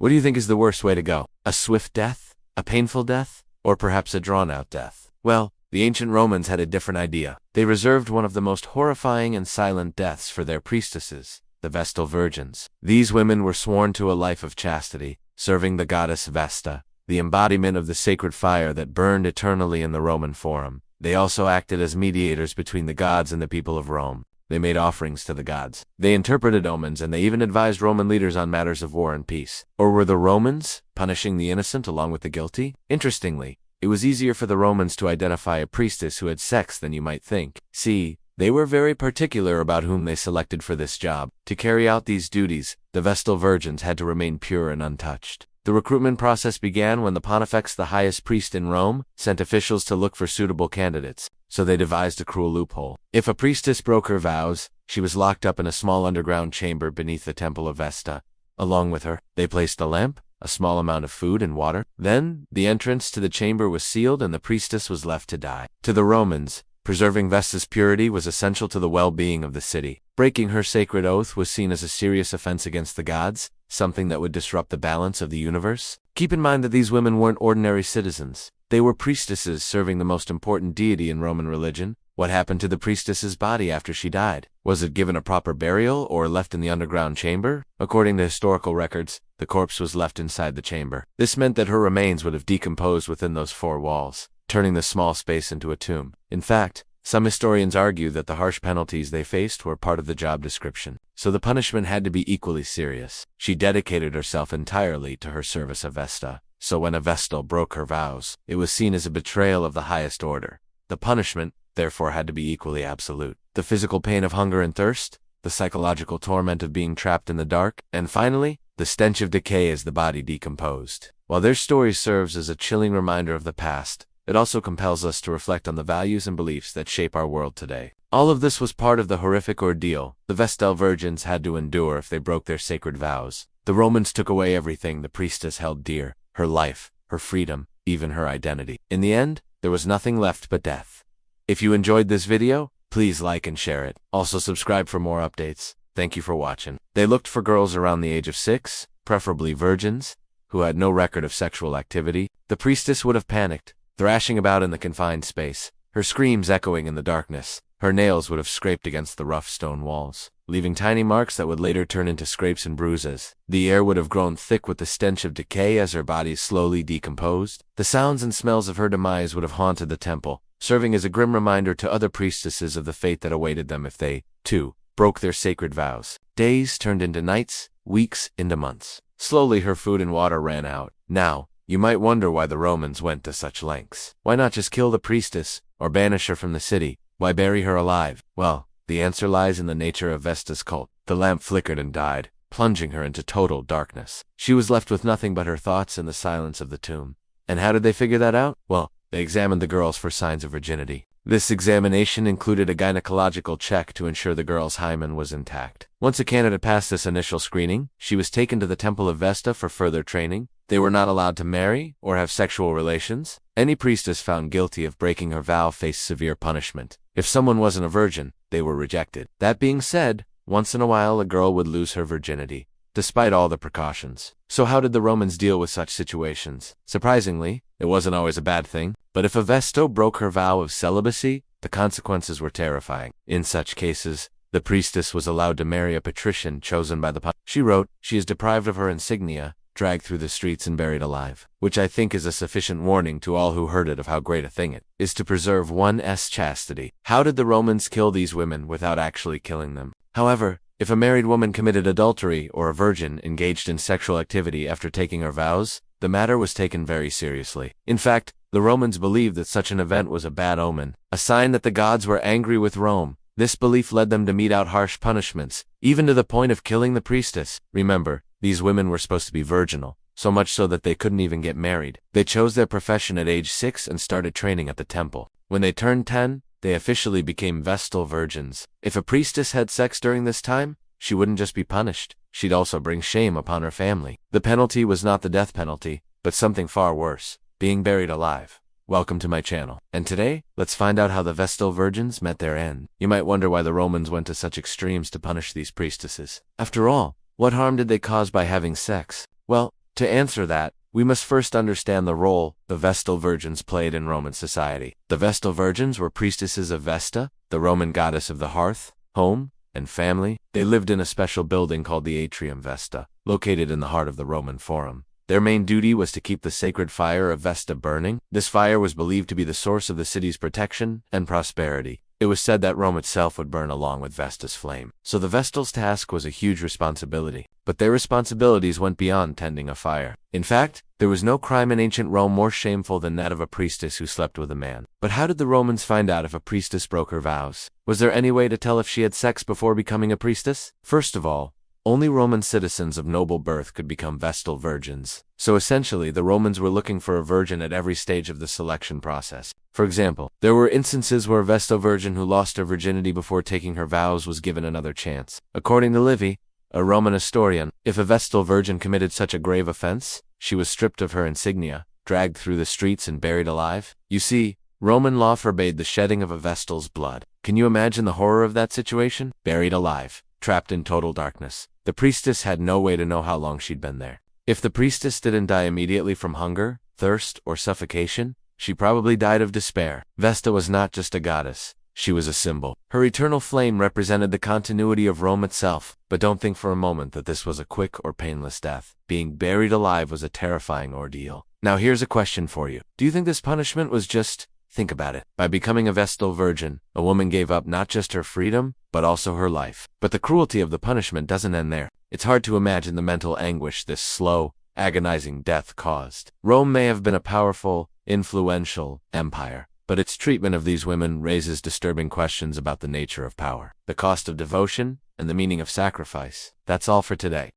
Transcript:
What do you think is the worst way to go? A swift death? A painful death? Or perhaps a drawn-out death? Well, the ancient Romans had a different idea. They reserved one of the most horrifying and silent deaths for their priestesses, the Vestal virgins. These women were sworn to a life of chastity, serving the goddess Vesta, the embodiment of the sacred fire that burned eternally in the Roman Forum. They also acted as mediators between the gods and the people of Rome. They made offerings to the gods. They interpreted omens, and they even advised Roman leaders on matters of war and peace. Or were the Romans punishing the innocent along with the guilty? Interestingly, it was easier for the Romans to identify a priestess who had sex than you might think. See, they were very particular about whom they selected for this job. To carry out these duties, the Vestal virgins had to remain pure and untouched. The recruitment process began when the Pontifex, the highest priest in Rome, sent officials to look for suitable candidates, so they devised a cruel loophole. If a priestess broke her vows, she was locked up in a small underground chamber beneath the temple of Vesta. Along with her, they placed a lamp, a small amount of food and water. Then, the entrance to the chamber was sealed and the priestess was left to die. To the Romans, preserving Vesta's purity was essential to the well-being of the city. Breaking her sacred oath was seen as a serious offense against the gods, something that would disrupt the balance of the universe. Keep in mind that these women weren't ordinary citizens. They were priestesses serving the most important deity in Roman religion. What happened to the priestess's body after she died? Was it given a proper burial or left in the underground chamber? According to historical records, the corpse was left inside the chamber. This meant that her remains would have decomposed within those four walls, turning the small space into a tomb. In fact, some historians argue that the harsh penalties they faced were part of the job description, so the punishment had to be equally serious. She dedicated herself entirely to her service of Vesta, so when a Vestal broke her vows, it was seen as a betrayal of the highest order. The punishment, therefore, had to be equally absolute. The physical pain of hunger and thirst, the psychological torment of being trapped in the dark, and finally, the stench of decay as the body decomposed. While their story serves as a chilling reminder of the past, it also compels us to reflect on the values and beliefs that shape our world today. All of this was part of the horrific ordeal the Vestal virgins had to endure if they broke their sacred vows. The Romans took away everything the priestess held dear: her life, her freedom, even her identity. In the end, there was nothing left but death. If you enjoyed this video, please like and share it. Also subscribe for more updates. Thank you for watching. They looked for girls around the age of 6, preferably virgins, who had no record of sexual activity. The priestess would have panicked, thrashing about in the confined space, her screams echoing in the darkness. Her nails would have scraped against the rough stone walls, leaving tiny marks that would later turn into scrapes and bruises. The air would have grown thick with the stench of decay as her body slowly decomposed. The sounds and smells of her demise would have haunted the temple, serving as a grim reminder to other priestesses of the fate that awaited them if they, too, broke their sacred vows. Days turned into nights, weeks into months. Slowly her food and water ran out. Now, you might wonder why the Romans went to such lengths. Why not just kill the priestess, or banish her from the city? Why bury her alive? Well, the answer lies in the nature of Vesta's cult. The lamp flickered and died, plunging her into total darkness. She was left with nothing but her thoughts and the silence of the tomb. And how did they figure that out? Well, they examined the girls for signs of virginity. This examination included a gynecological check to ensure the girl's hymen was intact. Once a candidate passed this initial screening, she was taken to the Temple of Vesta for further training. They were not allowed to marry or have sexual relations. Any priestess found guilty of breaking her vow faced severe punishment. If someone wasn't a virgin, they were rejected. That being said, once in a while a girl would lose her virginity, despite all the precautions. So how did the Romans deal with such situations? Surprisingly, it wasn't always a bad thing. But if a Vestal broke her vow of celibacy, the consequences were terrifying. In such cases, the priestess was allowed to marry a patrician chosen by the She wrote, "She is deprived of her insignia, dragged through the streets and buried alive," which I think is a sufficient warning to all who heard it of how great a thing it is to preserve one's chastity. How did the Romans kill these women without actually killing them? However, if a married woman committed adultery or a virgin engaged in sexual activity after taking her vows, the matter was taken very seriously. In fact, the Romans believed that such an event was a bad omen, a sign that the gods were angry with Rome. This belief led them to mete out harsh punishments, even to the point of killing the priestess. Remember, these women were supposed to be virginal, so much so that they couldn't even get married. They chose their profession at age 6 and started training at the temple. When they turned 10, they officially became Vestal virgins. If a priestess had sex during this time, she wouldn't just be punished, she'd also bring shame upon her family. The penalty was not the death penalty, but something far worse: being buried alive. Welcome to my channel. And today, let's find out how the Vestal virgins met their end. You might wonder why the Romans went to such extremes to punish these priestesses. After all, what harm did they cause by having sex? Well, To answer that, we must first understand the role the Vestal virgins played in Roman society. The Vestal virgins were priestesses of Vesta, the Roman goddess of the hearth, home, and family. They lived in a special building called the Atrium Vesta, located in the heart of the Roman Forum. Their main duty was to keep the sacred fire of Vesta burning. This fire was believed to be the source of the city's protection and prosperity. It was said that Rome itself would burn along with Vesta's flame. So the Vestal's task was a huge responsibility. But their responsibilities went beyond tending a fire. In fact, there was no crime in ancient Rome more shameful than that of a priestess who slept with a man. But how did the Romans find out if a priestess broke her vows? Was there any way to tell if she had sex before becoming a priestess? First of all, only Roman citizens of noble birth could become Vestal virgins. So essentially, the Romans were looking for a virgin at every stage of the selection process. For example, there were instances where a Vestal virgin who lost her virginity before taking her vows was given another chance. According to Livy, a Roman historian, if a Vestal virgin committed such a grave offense, she was stripped of her insignia, dragged through the streets, and buried alive. You see, Roman law forbade the shedding of a Vestal's blood. Can you imagine the horror of that situation? Buried alive, trapped in total darkness. The priestess had no way to know how long she'd been there. If the priestess didn't die immediately from hunger, thirst, or suffocation, she probably died of despair. Vesta was not just a goddess, she was a symbol. Her eternal flame represented the continuity of Rome itself. But don't think for a moment that this was a quick or painless death. Being buried alive was a terrifying ordeal. Now here's a question for you. Do you think this punishment was just... Think about it. By becoming a Vestal virgin, a woman gave up not just her freedom, but also her life. But the cruelty of the punishment doesn't end there. It's hard to imagine the mental anguish this slow, agonizing death caused. Rome may have been a powerful, influential empire, but its treatment of these women raises disturbing questions about the nature of power, the cost of devotion, and the meaning of sacrifice. That's all for today.